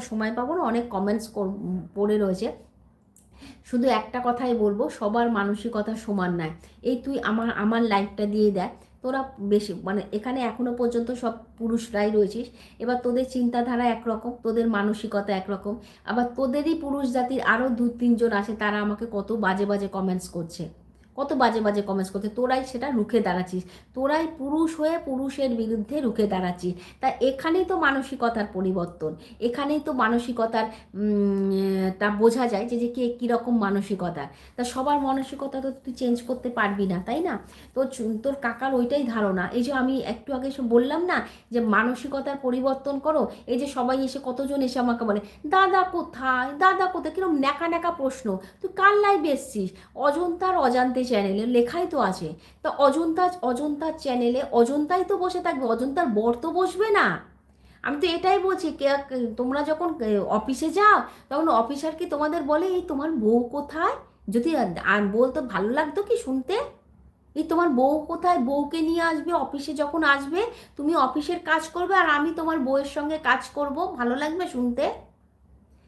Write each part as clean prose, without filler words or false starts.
সময় পাবো না, অনেক কমেন্টস পড়ে রয়েছে। শুধু একটা কথাই বলবো, সবার মানসিকতা সমান নয়। এই তুই আমার আমার লাইফটা দিয়ে দেখ, তোরা বেশি মানে এখানে এখনো পর্যন্ত সব পুরুষরাই রয়েছিস। এবার তোদের চিন্তাধারা একরকম, তোদের মানসিকতা একরকম। আবার তোদেরই পুরুষ জাতির আরও দু তিনজন আছে, তারা আমাকে কত বাজে বাজে কমেন্টস করছে, কত বাজে বাজে কমেন্টস করছে। তোরাই সেটা রুখে দাঁড়াচ্ছিস, তোরাই পুরুষ হয়ে পুরুষের বিরুদ্ধে রুখে দাঁড়াচ্ছিস। তা এখানেই তো মানসিকতার পরিবর্তন, এখানেই তো মানসিকতার তা বোঝা যায় যে যে কে কীরকম মানসিকতার। তা সবার মানসিকতা তো তুই চেঞ্জ করতে পারবি না, তাই না? তোর কাকার ওইটাই ধারণা। এই যে আমি একটু আগে এসে বললাম না যে মানসিকতার পরিবর্তন করো, এই যে সবাই এসে কতজন এসে আমাকে বলে দাদা কোথায়, দাদা কোথায়, কিরকম ন্যাকা ন্যাকা প্রশ্ন। তুই কার লাইভে এসছিস? অজন্তার অজান্তে চ্যানেলে লেখাই তো আছে। তা অজন্তার চ্যানেলে অজন্তাই তো বসে থাকবে, অজন্তার বর তো বসবে না। আমি তো এটাই বলছি, তোমরা যখন অফিসে যাও, তখন অফিসার কি তোমাদের বলে এই তোমার বউ কোথায়? যদি আর বলতো ভালো লাগতো কি শুনতে? এই তোমার বউ কোথায়, বউকে নিয়ে আসবে অফিসে, যখন আসবে তুমি অফিসের কাজ করবে আর আমি তোমার বউয়ের সঙ্গে কাজ করব, ভালো লাগবে শুনতে?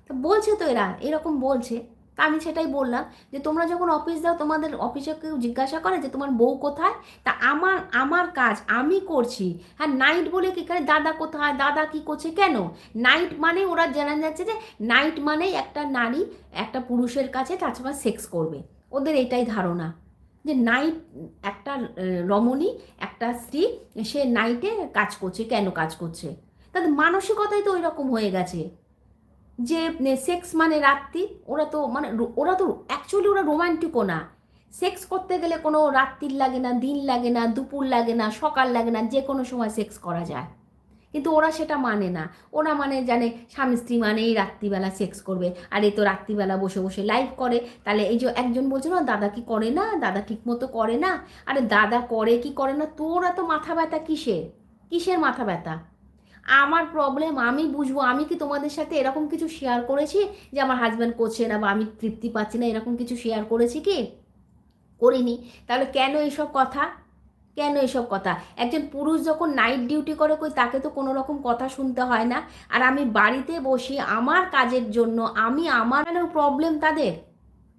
তা বলছে তো এরা এরকম বলছে। তা আমি সেটাই বললাম যে তোমরা যখন অফিস যাও, তোমাদের অফিসে কেউ জিজ্ঞাসা করে যে তোমার বউ কোথায়? তা আমার আমার কাজ আমি করছি। হ্যাঁ, নাইট বলে কি করে দাদা কোথায়, দাদা কি করছে, কেন? নাইট মানে ওরা জানা যাচ্ছে যে নাইট মানেই একটা নারী একটা পুরুষের কাছে তার সঙ্গে সেক্স করবে। ওদের এটাই ধারণা যে নাইট একটা রমণী, একটা স্ত্রী, সে নাইটে কাজ করছে, কেন কাজ করছে? তাদের মানসিকতাই তো ওই রকম হয়ে গেছে যে সেক্স মানে রাত্রি। ওরা তো মানে ওরা তো অ্যাকচুয়ালি ওরা রোমান্টিকও না। সেক্স করতে গেলে কোনো রাত্রির লাগে না, দিন লাগে না, দুপুর লাগে না, সকাল লাগে না, যে কোনো সময় সেক্স করা যায়। কিন্তু ওরা সেটা মানে না। ওরা মানে জানে স্বামী স্ত্রী মানেই রাত্রিবেলা সেক্স করবে, আর এই তো রাত্রিবেলা বসে বসে লাইভ করে। তাহলে এই যে একজন বলছে না দাদা কি করে না, দাদা ঠিক মতো করে না। আরে দাদা করে কি করে না, তোরা তো মাথা ব্যথা কিসের? কিসের মাথা ব্যথা? আমার প্রবলেম আমি বুঝবো। আমি কি তোমাদের সাথে এরকম কিছু শেয়ার করেছি যে আমার হাজব্যান্ড করছে না বা আমি তৃপ্তি পাচ্ছি না, এরকম কিছু শেয়ার করেছি কি? করিনি। তাহলে কেন এইসব কথা? কেন এসব কথা? একজন পুরুষ যখন নাইট ডিউটি করে, কই তাকে তো কোনো রকম কথা শুনতে হয় না? আর আমি বাড়িতে বসি আমার কাজের জন্য, আমি আমার কেন প্রবলেম তাদের?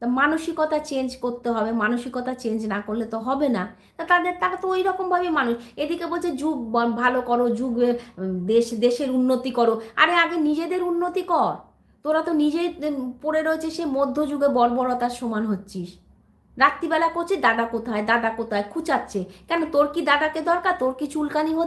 তা মানসিকতা চেঞ্জ করতে হবে, মানসিকতা চেঞ্জ না করলে তো হবে না। তা তারা তো ওই রকমভাবে মানুষ। এদিকে বলছে যুগ ভালো করো, দেশের উন্নতি করো। আরে আগে নিজেদের উন্নতি কর। তোরা তো নিজেই পড়ে রয়েছে সে মধ্যযুগে বর্বরতার সমান হচ্ছিস। রাত্রিবেলা করছে দাদা কোথায়, দাদা কোথায় খুঁচাচ্ছে। কেন তোর কি দাদাকে দরকার? তোর কি চুলকানি হচ্ছে?